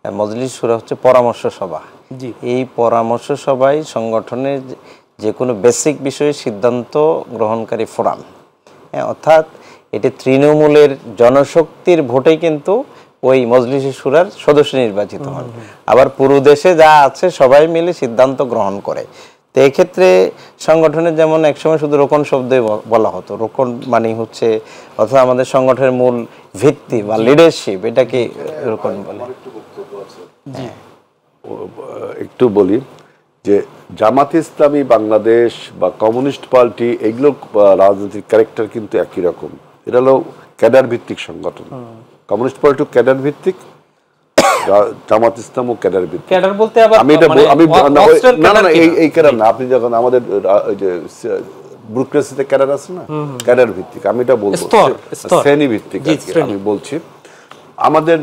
মজলিস শুরা হচ্ছে পরামর্শ সভা। এই পরামর্শ সভায় সংগঠনের যে কোনো বেসিক বিষয়ে সিদ্ধান্ত গ্রহণকারী ফোরাম, অর্থাৎ এটি তৃণমূলের জনশক্তির ভোটে কিন্তু ওই মজলিস শুরার সদস্য নির্বাচিত হন। আবার পুরো দেশে যা আছে সবাই মিলে সিদ্ধান্ত গ্রহণ করে। তো এক্ষেত্রে সংগঠনের যেমন একসময় শুধু রোকন শব্দে বলা হতো, রোকন মানে হচ্ছে অথবা আমাদের সংগঠনের মূল ভিত্তি বা লিডারশিপ, এটাকে রোকন বলে। একটু বলি যে জামাতে ইসলামী বাংলাদেশ বা কমিউনিস্ট পার্টি এগুলো রাজনৈতিক ক্যারেক্টার কিন্তু একই রকম। এটা হলো ক্যাডার ভিত্তিক সংগঠন। কমিউনিস্ট পার্টি ক্যাডার ভিত্তিক, জামাত ইসলাম ও ক্যাডার ভিত্তিক। ক্যাডার বলতে আবার আমি এটা মানে আমি অস্ত্রের না না ক্যাডার না কিনা? এই ক্যাডার না, আপনি যখন আমাদের ওই যে ব্যুরোক্রেসিতে ক্যাডার আছে না, ক্যাডার ভিত্তিক আমি এটা বলবো, শ্রেণী ভিত্তিক আর কি আমি বলছি। আমাদের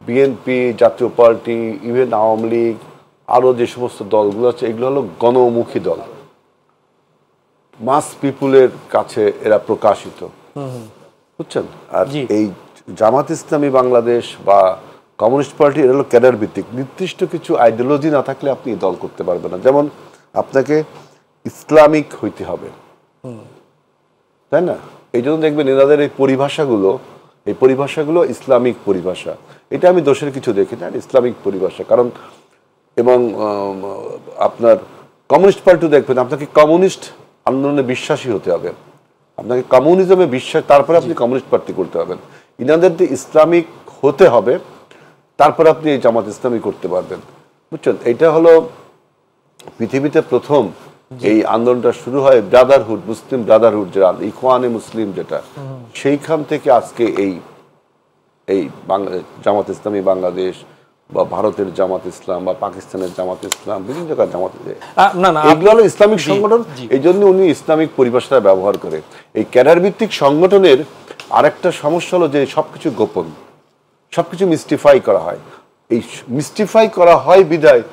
বিএনপি, জাতীয় পার্টি, ইভেন আওয়ামী লীগ, আরো যে সমস্ত দলগুলো আছে এগুলো হলো গণমুখী দল, মাস পিপুলের কাছে এরা প্রকাশিত, বুঝছেন? আর এই জামাত ইসলামী বাংলাদেশ বা কমিউনিস্ট পার্টি এরা হলো ক্যাডার ভিত্তিক। নির্দিষ্ট কিছু আইডিওলজি না থাকলে আপনি দল করতে পারবেন না। যেমন আপনাকে ইসলামিক হইতে হবে, তাই না? এই জন্য দেখবেন এনাদের এই পরিভাষাগুলো ইসলামিক পরিভাষা। এটা আমি দোষের কিছু দেখি না, ইসলামিক পরিভাষা। কারণ এবং আপনার কমিউনিস্ট পার্টি দেখবেন আপনাকে কমিউনিস্ট আন্দোলনে বিশ্বাসী হতে হবে, আপনাকে কমিউনিজমে বিশ্বাস, তারপরে আপনি কমিউনিস্ট পার্টি করতে হবেন। ইনাদের ইসলামিক হতে হবে, তারপর আপনি এই জামাত ইসলামী করতে পারবেন, বুঝছেন? এটা হলো পৃথিবীতে প্রথম এই আন্দোলনটা শুরু হয় ব্রাদারহুড, মুসলিম ব্রাদারহুড, যেটা ইখওয়ানে মুসলিম, যেটা সেইখান থেকে আজকে এই জামাত ইসলামী বাংলাদেশ বা ভারতের জামাত ইসলাম বা পাকিস্তানের জামাত ইসলাম, বিভিন্ন জায়গার জামাত, এগুলো হলো ইসলামিক সংগঠন। এই জন্য উনি ইসলামিক পরিভাষাটা ব্যবহার করে। এই ক্যাডার ভিত্তিক সংগঠনের আরেকটা সমস্যা হলো যে সবকিছু গোপন, সবকিছু মিস্টিফাই করা হয়। এই মিস্টিফাই করা হয় বিধায়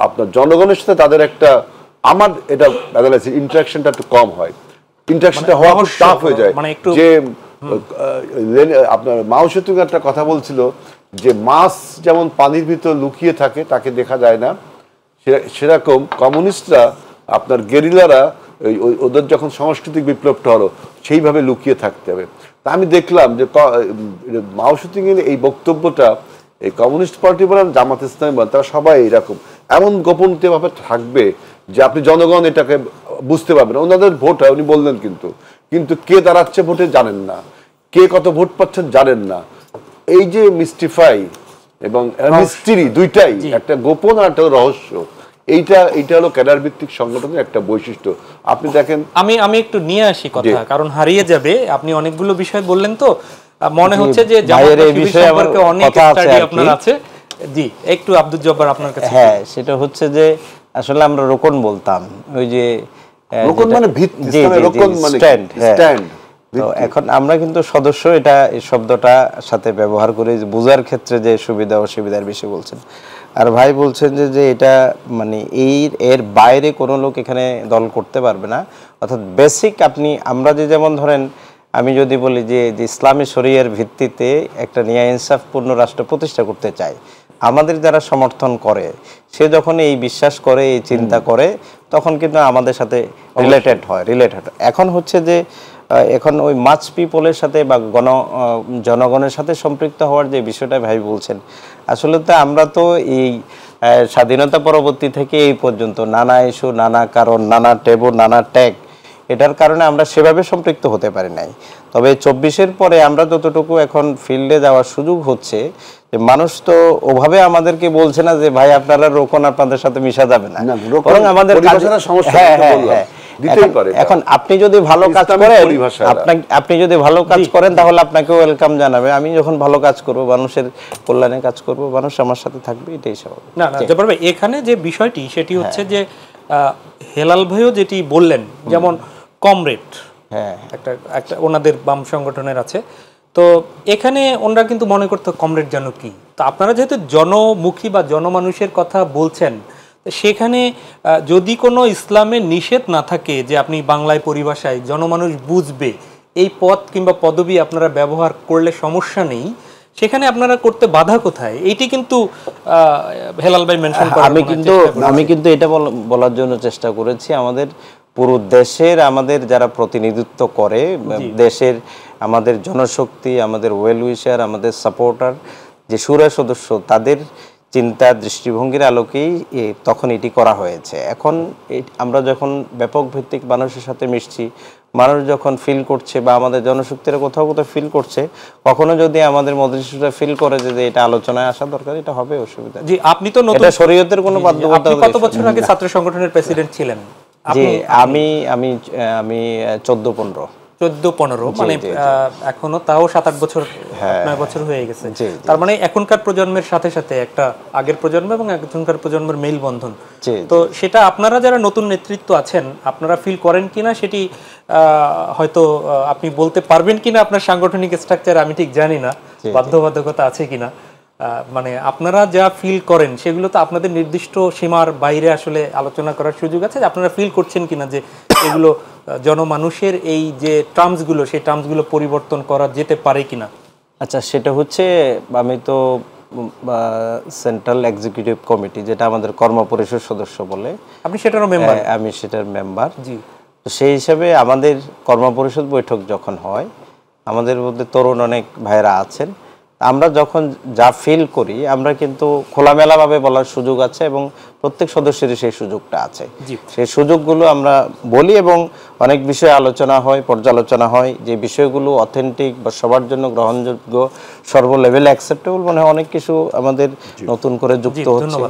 আপনার জনগণের সাথে তাদের একটা, আমার এটা ইন্টারাকশনটা একটু কম হয়, ইন্টারাকশনটা হওয়া খুব টাফ হয়ে যায়। যে আপনার মাও সেতুং একটা কথা বলছিল যে মাছ যেমন পানির ভিতর লুকিয়ে থাকে, তাকে দেখা যায় না, সেরকম কমিউনিস্টরা, আপনার গেরিলারা, ওদের যখন সাংস্কৃতিক বিপ্লবটা হলো সেইভাবে লুকিয়ে থাকতে হবে। তা আমি দেখলাম যে মাও সেতুং এর এই বক্তব্যটা এই কমিউনিস্ট পার্টি বলেন, জামাত ইসলামী বলেন, তারা সবাই এইরকম এমন গোপনীয়ভাবে থাকবে যে আপনি জনগণ এটাকে বুঝতে পারবেন। ওনাদের ভোট হয়, উনি বললেন, কিন্তু কে দাঁড়াচ্ছে ভোটে জানেন না, কে কত ভোট পাচ্ছেন জানেন না। এই যে মিস্টিফাই এবং মিস্ট্রি, দুইটাই, একটা গোপন আর একটা রহস্য, এইটা হলো ক্যাডার ভিত্তিক সংগঠনের একটা বৈশিষ্ট্য। আপনি দেখেন, আমি একটু নিয়ে আসি কথা, কারণ হারিয়ে যাবে। আপনি অনেকগুলো বিষয় বললেন, তো মনে হচ্ছে যে জামাতের বিষয় সম্পর্কে অনেক স্টাডি আপনার আছে। জি, একটু আব্দুল জব্বার আপনার কাছে। হ্যাঁ, সেটা হচ্ছে যে আসলে আমরা রোকন বলতাম, ওই যে রোকন মানে ভিত্তি, রোকন মানে স্ট্যান্ড। তো এখন আমরা কিন্তু সদস্য, এটা এই শব্দটা সাথে ব্যবহার করে বোঝার ক্ষেত্রে যে সুবিধা অসুবিধার বিষয় বলছেন। আর ভাই বলছেন যে এটা মানে এর বাইরে কোনো লোক এখানে দল করতে পারবে না। অর্থাৎ বেসিক আমরা যে, যেমন ধরেন আমি যদি বলি যে ইসলামী শরিয়ার ভিত্তিতে একটা ন্যায় ইনসাফপূর্ণ রাষ্ট্র প্রতিষ্ঠা করতে চাই, আমাদের যারা সমর্থন করে, সে যখন এই বিশ্বাস করে, এই চিন্তা করে, তখন কিন্তু আমাদের সাথে রিলেটেড হয়। এখন হচ্ছে যে এখন ওই মাচ পিপলের সাথে বা জনগণের সাথে সম্পৃক্ত হওয়ার যে বিষয়টা ভাই বলছেন, আসলে তো আমরা তো এই স্বাধীনতা পরবর্তী থেকে এই পর্যন্ত নানা ইস্যু, নানা কারণ, নানা টেবু, নানা ট্যাগ, এটার কারণে আমরা সেভাবে সম্পৃক্ত হতে পারি নাই। তবে 24-এর পরে আমরা যতটুকু এখন ফিল্ডে যাওয়ার সুযোগ হচ্ছে, যে মানুষ তো ওভাবে আমাদেরকে বলছে না যে ভাই আপনারা রোকন, আপনাদের সাথে মিশা যাবে না, বরং আমাদের এখন আপনি যদি ভালো কাজ করেন, আপনি যদি ভালো কাজ করেন, তাহলে আপনাকে ওয়েলকাম জানাবে। আমি যখন ভালো কাজ করব, মানুষের কল্যাণে কাজ করব, মানুষ আমার সাথে থাকবে, এটাই স্বাভাবিক। না জব্বার ভাই, এখানে যে বিষয়টি সেটি হচ্ছে যে হেলাল ভাইও যেটি বললেন, যেমন কমরেড, একটা ওনাদের বাম সংগঠনের আছে, তো এখানে ওনারা কিন্তু মনে করতো কমরেড যেন কি। তো আপনারা যেহেতু জনমুখী বা জনমানুষের কথা বলছেন, সেখানে যদি কোনো ইসলামের নিষেধ না থাকে যে আপনি বাংলায় পরিভাষায় জনমানুষ বুঝবে, এই পদ কিংবা পদবি আপনারা ব্যবহার করলে সমস্যা নেই, সেখানে আপনারা করতে বাধা কোথায়? এইটি কিন্তু হেলাল ভাই মেনশন করেন। আমি কিন্তু এটা বলার জন্য চেষ্টা করেছি, আমাদের পুরো দেশের আমাদের যারা প্রতিনিধিত্ব করে, দেশের আমাদের জনশক্তি, আমাদের ওয়েল উইশার, আমাদের সাপোর্টার, যে শুরা সদস্য, তাদের চিন্তা দৃষ্টিভঙ্গির আলোকেই তখন এটি করা হয়েছে। এখন আমরা যখন ব্যাপক ভিত্তিক মানুষের সাথে মিশছি, মানুষ যখন ফিল করছে বা আমাদের জনশক্তিরা কোথাও কোথাও ফিল করছে, কখনো যদি আমাদের মজলিসটা ফিল করে যে এটা আলোচনায় আসা দরকার, এটা হবে, অসুবিধা জি। আপনি তো নতুন, এটা শরীয়তের কোনো বাধ্যবাধকতা। কত বছর আগে ছাত্র সংগঠনের প্রেসিডেন্ট ছিলেন? জি, আমি 14-15 মানে এখনো তাও 7-8 বছর, 9 বছর হয়ে গেছে। তার মানে এখনকার প্রজন্মের সাথে সাথে একটা আগের প্রজন্ম এবং এখনকার প্রজন্মের মেল বন্ধন। তো সেটা আপনারা যারা নতুন নেতৃত্ব আছেন আপনারা ফিল করেন কিনা সেটি হয়তো আপনি বলতে পারবেন কিনা, আপনার সাংগঠনিক স্ট্রাকচার আমি ঠিক জানি না, বাধ্যবাধকতা আছে কিনা। মানে আপনারা যা ফিল করেন সেগুলো তো আপনাদের নির্দিষ্ট সীমার বাইরে আসলে আলোচনা করার সুযোগ আছে। আপনারা ফিল করছেন কিনা যে এগুলো জনমানুষের এই যে টার্মসগুলো, সেই টার্মসগুলো পরিবর্তন করা যেতে পারে কিনা? আচ্ছা, সেটা হচ্ছে, আমি তো সেন্ট্রাল এক্সিকিউটিভ কমিটি, যেটা আমাদের কর্মপরিষদ সদস্য বলে, আপনি সেটারও মেম্বার? আমি সেটার মেম্বার। জি। তো সেই হিসাবে আমাদের কর্মপরিষদ বৈঠক যখন হয়, আমাদের মধ্যে তরুণ অনেক ভাইরা আছেন, আমরা যখন যা ফিল করি আমরা কিন্তু খোলামেলাভাবে বলার সুযোগ আছে এবং প্রত্যেক সদস্যেরই সেই সুযোগটা আছে। সেই সুযোগগুলো আমরা বলি এবং অনেক বিষয়ে আলোচনা হয়, পর্যালোচনা হয়, যে বিষয়গুলো অথেন্টিক বা সবার জন্য গ্রহণযোগ্য, সর্ব লেভেলে অ্যাকসেপ্টেবল মনে হয়, অনেক কিছু আমাদের নতুন করে যুক্ত হচ্ছে,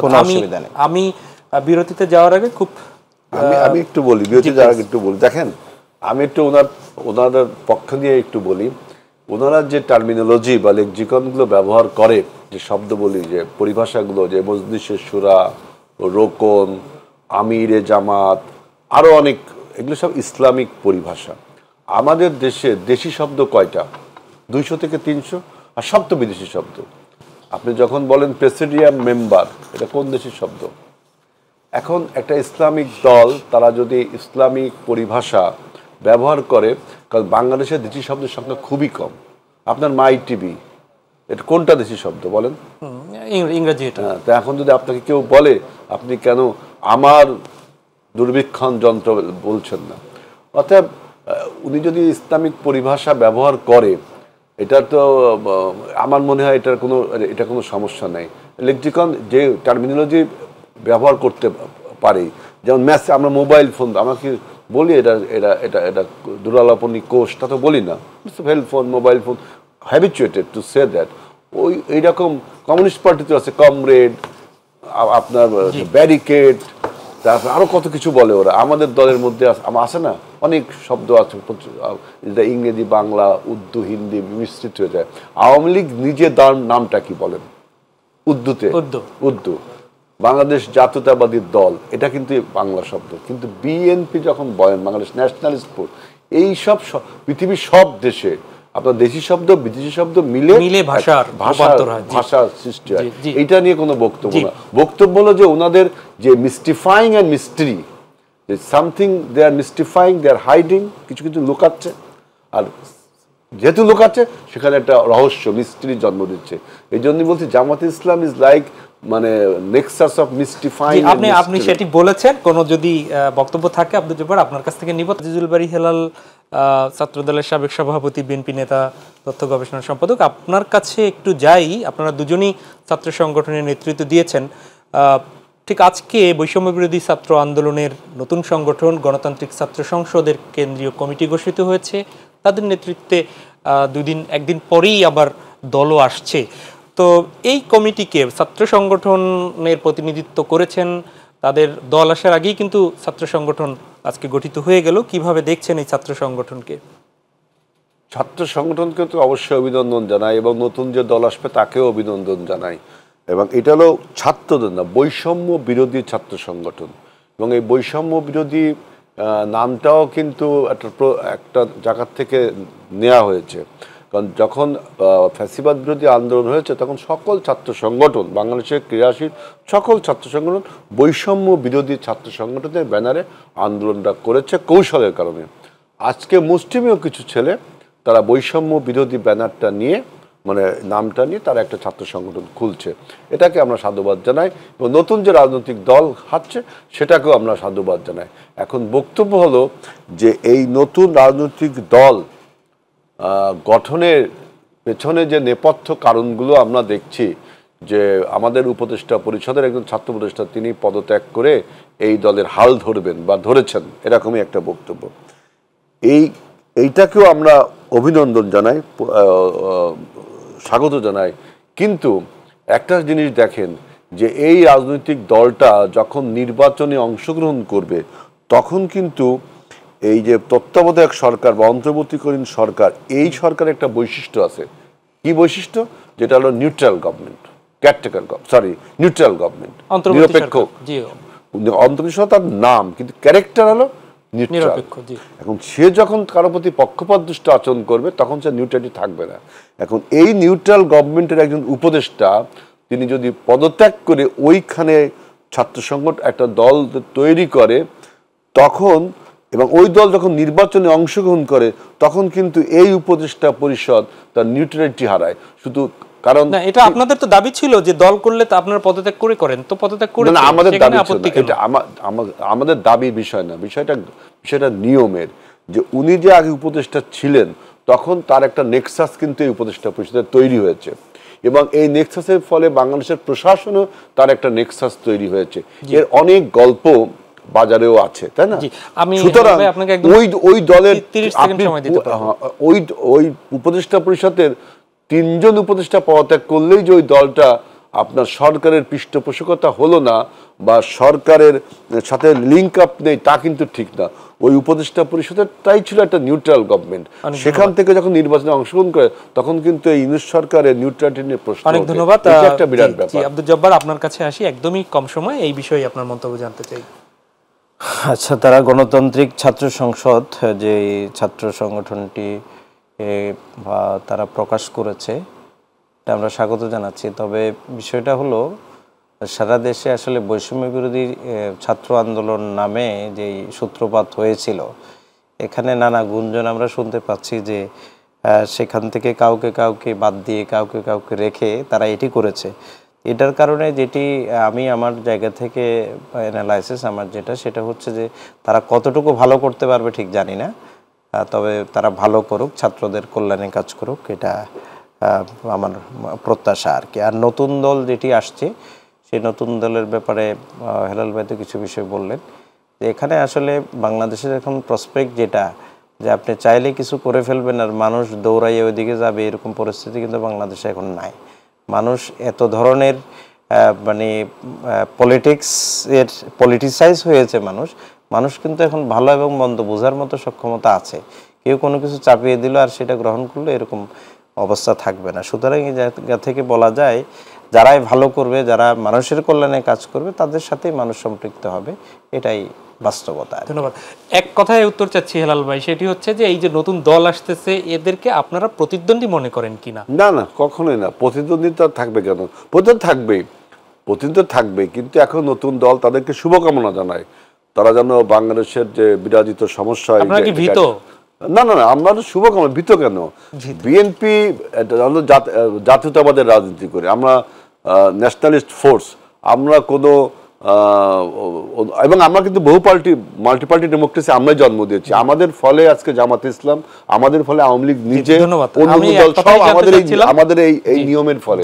কোনো অসুবিধা নেই। আমি বিরতিতে যাওয়ার আগে খুব আমি একটু বলি, বিরতিতে যাওয়ার আগে একটু বলি। দেখেন, আমি একটু ওনাদের পক্ষ দিয়ে একটু বলি। ওনারা যে টার্মিনোলজি বা লেক্সিকনগুলো ব্যবহার করে, যে শব্দ বলি, যে পরিভাষাগুলো, যে মজলিসে শুরা, রোকন, আমিরে জামাত, আরও অনেক, এগুলো সব ইসলামিক পরিভাষা। আমাদের দেশে দেশি শব্দ কয়টা? 200 থেকে 300, আর সব তো বিদেশি শব্দ। আপনি যখন বলেন প্রেসিডিয়াম মেম্বার, এটা কোন দেশের শব্দ? এখন একটা ইসলামিক দল তারা যদি ইসলামিক পরিভাষা ব্যবহার করে, কারণ বাংলাদেশের দেশি শব্দের সংখ্যা খুবই কম। আপনার মাই টিভি, এটা কোনটা দেশি শব্দ বলেন? ইংরেজি। হ্যাঁ, তো এখন যদি আপনাকে কেউ বলে আপনি কেন আমার দূরবীক্ষণ যন্ত্র বলছেন না, অর্থাৎ উনি যদি ইসলামিক পরিভাষা ব্যবহার করে, এটা তো আমার মনে হয় এটা কোনো সমস্যা নেই। লেক্সিকন যে টার্মিনোলজি ব্যবহার করতে পারে, যেমন আমরা মোবাইল ফোন, আমাকে বলি এটা এটা এটা এটা দুরালাপনী কোষ, তা তো বলি না। Cell phone, mobile phone, habituated to say that. এইরকম কমিউনিস্ট পার্টিতে আছে কমরেড, আপনার ব্যারিকেড, তারপর আরও কত কিছু বলে ওরা। আমাদের দলের মধ্যে আছে না, অনেক শব্দ আছে, ইংরেজি, বাংলা, উর্দু, হিন্দি মিশ্রিত হয়ে যায়। আওয়ামী লীগ নিজে নামটা কি বলেন? উর্দুতে উর্দু। বাংলাদেশ জাতীয়তাবাদী দল, এটা কিন্তু বাংলা শব্দ। কিন্তু বিএনপি যখন বলেন বাংলাদেশ ন্যাশনালিস্ট ফোর্স, এই সব পৃথিবীর সব দেশে আপনার দেশি শব্দ বিদেশি শব্দ মিলে ভাষার সৃষ্টি হয়। এইটা নিয়ে কোনো বক্তব্য না। বক্তব্য হলো যে ওনাদের যে মিস্টিফাইং অ্যান্ড মিস্ট্রি, যে something they are mystifying, they are hiding, কিছু কিছু লুকাচ্ছে, আর যেহেতু লুকাচ্ছে সেখানে একটা রহস্য, মিস্ট্রির জন্ম দিচ্ছে। এই জন্যই বলছি জামাতে ইসলাম ইজ লাইক মানে নেক্সাস অফ মিস্টিফাইং। আপনি সেটি বলেছেন। কোনো যদি বক্তব্য থাকে আব্দুল জব্বার আপনার কাছ থেকে নিব। আজিজুল বারী হেলাল, ছাত্রদলের সাবেক সভাপতি, বিএনপি নেতা, তথ্য গবেষণা সম্পাদক, আপনার কাছে একটু যাই। আপনারা দুজনই ছাত্র সংগঠনের নেতৃত্ব দিয়েছেন। ঠিক আজকে বৈষম্য বিরোধী ছাত্র আন্দোলনের নতুন সংগঠন গণতান্ত্রিক ছাত্র সংসদের কেন্দ্রীয় কমিটি ঘোষিত হয়েছে। তাদের নেতৃত্বে একদিন পরেই আবার দলও আসছে। তো এই কমিটিকে ছাত্র সংগঠনের প্রতিনিধিত্ব করেছেন, তাদের দল আসার আগেই কিন্তু ছাত্র সংগঠন আজকে গঠিত হয়ে গেল। কিভাবে দেখছেন এই ছাত্র সংগঠনকে? ছাত্র সংগঠনকে তো অবশ্যই অভিনন্দন জানাই, এবং নতুন যে দল আসবে তাকেও অভিনন্দন জানাই। এবং এটা হলো ছাত্রদের না, বৈষম্য বিরোধী ছাত্র সংগঠন। এবং এই বৈষম্য বিরোধী নামটাও কিন্তু একটা জায়গার থেকে নেওয়া হয়েছে। কারণ যখন ফ্যাসিবাদ বিরোধী আন্দোলন হয়েছে তখন সকল ছাত্র সংগঠন, বাংলাদেশের ক্রিয়াশীল সকল ছাত্র সংগঠন বৈষম্য বিরোধী ছাত্র সংগঠনের ব্যানারে আন্দোলনটা করেছে কৌশলের কারণে। আজকে মুসলিমীয় কিছু ছেলে তারা বৈষম্য বিরোধী ব্যানারটা নিয়ে, মানে নামটা নিয়ে তারা একটা ছাত্র সংগঠন খুলছে। এটাকে আমরা সাধুবাদ জানাই, এবং নতুন যে রাজনৈতিক দল হাঁটছে সেটাকেও আমরা সাধুবাদ জানাই। এখন বক্তব্য হলো যে এই নতুন রাজনৈতিক দল গঠনের পেছনে যে নেপথ্য কারণগুলো আমরা দেখছি, যে আমাদের উপদেষ্টা পরিষদের একজন ছাত্র উপদেষ্টা তিনি পদত্যাগ করে এই দলের হাল ধরবেন বা ধরেছেন, এরকমই একটা বক্তব্য। এইটাকেও আমরা অভিনন্দন জানাই, স্বাগত জানাই। কিন্তু একটা জিনিস দেখেন যে এই রাজনৈতিক দলটা যখন নির্বাচনে অংশগ্রহণ করবে তখন কিন্তু এই যে তত্ত্বাবধায়ক সরকার বা অন্তর্বর্তীকালীন সরকার, এই সরকারের একটা বৈশিষ্ট্য আছে। কি বৈশিষ্ট্য? যেটা হলো neutral government, caretaker neutral government, নিরপেক্ষ। অন্তর্বর্তী সরকার তার নাম, কিন্তু ক্যারেক্টার হলো নিউট্রাল। এখন সে যখন কারো প্রতি পক্ষপাতদুষ্ট আচরণ করবে তখন সে নিউট্রালিটি থাকবে না। এখন এই নিউট্রাল গভর্নমেন্টের একজন উপদেষ্টা তিনি যদি পদত্যাগ করে ওইখানে ছাত্র সংগঠন একটা দল তৈরি করে তখন, এবং ওই দল যখন নির্বাচনে অংশগ্রহণ করে তখন কিন্তু এই উপদেষ্টা পরিষদ তার নিউট্রালিটি হারায়। শুধু কারণ এটা আপনাদের তো দাবি ছিল যে দল করলে তো আপনারা পদত্যাগ করে করেন, তো পদত্যাগ করে না, আমাদের দাবি ছিল না, এটা আমাদের দাবির বিষয় না, বিষয়টা নিয়মের। যে উনি যে আগে উপদেষ্টা ছিলেন তখন তার একটা নেক্সাস কিন্তু এই উপদেষ্টা পরিষদে তৈরি হয়েছে, এবং এই নেক্সাসের ফলে বাংলাদেশের প্রশাসনও তার একটা নেক্সাস তৈরি হয়েছে। এর অনেক গল্প বাজারেও আছে, তাই না? সুতরাং ওই দলের ওই উপদেষ্টা পরিষদের 3 জন উপদেষ্টা পদত্যাগ করলেই যে ওই দলটা আপনার সরকারের পৃষ্ঠপোষকতা হলো না বা সরকারের সাথে লিঙ্ক আপ নেই, তা কিন্তু ঠিক না। ওই উপদেষ্টা পরিষদের তাই ছিল একটা নিউট্রাল গভর্নমেন্ট। সেখান থেকে যখন নির্বাচনে অংশগ্রহণ করে তখন কিন্তু এই ইউনিট সরকারের নিউট্রালিটি নিয়ে প্রশ্ন। অনেক ধন্যবাদ। একটা বিরাট ব্যাপার। আব্দুল জব্বার, আপনার কাছে আসি, একদমই কম সময়, এই বিষয়ে আপনার মন্তব্য জানতে চাই। আচ্ছা, তারা গণতান্ত্রিক ছাত্র সংসদ যে ছাত্র সংগঠনটি তারা প্রকাশ করেছে এটা আমরা স্বাগত জানাচ্ছি। তবে বিষয়টা হলো সারা দেশে আসলে বৈষম্য বিরোধী ছাত্র আন্দোলন নামে যে সূত্রপাত হয়েছিল, এখানে নানা গুঞ্জন আমরা শুনতে পাচ্ছি যে সেখান থেকে কাউকে কাউকে বাদ দিয়ে কাউকে কাউকে রেখে তারা এটি করেছে। এটার কারণে যেটি আমি আমার জায়গা থেকে অ্যানালাইসিস আমার যেটা, সেটা হচ্ছে যে তারা কতটুকু ভালো করতে পারবে ঠিক জানি না, তবে তারা ভালো করুক, ছাত্রদের কল্যাণে কাজ করুক, এটা আমার প্রত্যাশা আর কি। আর নতুন দল যেটি আসছে সেই নতুন দলের ব্যাপারে হেলাল ভাই তো কিছু বিষয় বললেন যে এখানে আসলে বাংলাদেশের এখন প্রসপেক্ট যেটা, যে আপনি চাইলে কিছু করে ফেলবেন আর মানুষ দৌড়াইয়ে ওইদিকে যাবে, এরকম পরিস্থিতি কিন্তু বাংলাদেশে এখন নাই। মানুষ এত ধরনের মানে পলিটিসাইজ হয়েছে মানুষ কিন্তু এখন ভালো এবং মন্দ বোঝার মতো সক্ষমতা আছে। কেউ কোনো কিছু চাপিয়ে দিল আর সেটা গ্রহণ করলো, এরকম অবস্থা থাকবে না। সুতরাং এই জায়গা থেকে বলা যায় যারাই ভালো করবে, যারা মানুষের কল্যাণে কাজ করবে তাদের সাথেই মানুষ সম্পৃক্ত হবে, এটাই বাস্তবতা। ধন্যবাদ। এক কথায় উত্তর চাচ্ছি হেলাল ভাই, সেটি হচ্ছে যে এই যে নতুন দল আসতেছে এদেরকে আপনারা প্রতিদ্বন্দ্বী মনে করেন কিনা? না না, কখনোই না। প্রতিদ্বন্দ্বিতা থাকবে কেন? প্রতিদ্বন্দ্বিতা থাকবে, কিন্তু এখন নতুন দল তাদেরকে শুভকামনা জানায়। তারা যেন বাংলাদেশের যে বিরাজিত সমস্যা, আপনারা কি ভীত? না না না, আমরা শুভকামনা। ভীত কেন? বিএনপি জাতীয়তাবাদের রাজনীতি করে, আমরা ন্যাশনালিস্ট ফোর্স, আমরা কোনো এবং আমরা কিন্তু মাল্টিপার্টি ডেমোক্রেসি আমরাই জন্ম দিয়েছি। আমাদের ফলে আজকে জামাতে ইসলাম, আমাদের ফলে আওয়ামী লীগ নিজে, আমাদের এই নিয়মের ফলে।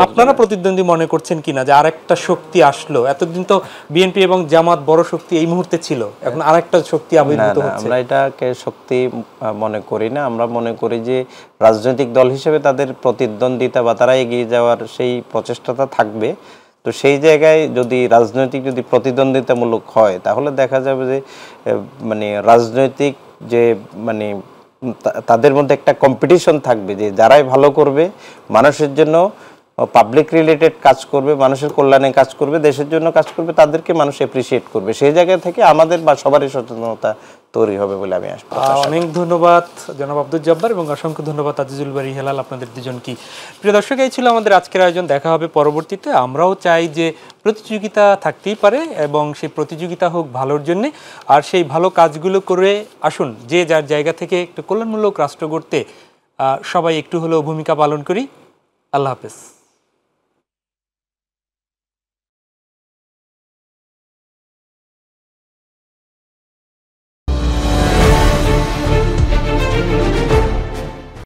আপনারা প্রতিদ্বন্দ্বী মনে করছেন কিনা যে আরেকটা শক্তি আসলো? এতদিন তো বিএনপি এবং জামাত বড় শক্তি এই মুহূর্তে ছিল, এখন আরেকটা শক্তি আবির্ভূত হচ্ছে। আমরা এটাকে শক্তি মনে করি না, আমরা মনে করি যে রাজনৈতিক দল হিসেবে তাদের প্রতিদ্বন্দ্বিতা বা তারা এগিয়ে যাওয়ার সেই প্রচেষ্টাটা থাকবে। তো সেই জায়গায় যদি প্রতিদ্বন্দ্বিতামূলক হয় তাহলে দেখা যাবে যে মানে রাজনৈতিক যে মানে তাদের মধ্যে একটা কম্পিটিশন থাকবে, যে যারাই ভালো করবে, মানুষের জন্য পাবলিক রিলেটেড কাজ করবে, মানুষের কল্যাণে কাজ করবে, দেশের জন্য কাজ করবে, তাদেরকে মানুষ অ্যাপ্রিসিয়েট করবে। সেই জায়গা থেকে আমাদের বা সবারই সচেতনতা তৈরি হবে বলে আমি আসবো। অনেক ধন্যবাদ জনাব আব্দুল জব্বার এবং অসংখ্য ধন্যবাদ আজিজুল বারী হেলাল, আপনাদের দুজন কি। প্রিয় দর্শক, এই ছিল আমাদের আজকের আয়োজন। দেখা হবে পরবর্তীতে। আমরাও চাই যে প্রতিযোগিতা থাকতেই পারে এবং সেই প্রতিযোগিতা হোক ভালোর জন্য, আর সেই ভালো কাজগুলো করে আসুন যে যার জায়গা থেকে একটু কল্যাণমূলক রাষ্ট্র গড়তে সবাই একটু হলেও ভূমিকা পালন করি। আল্লাহ হাফেজ।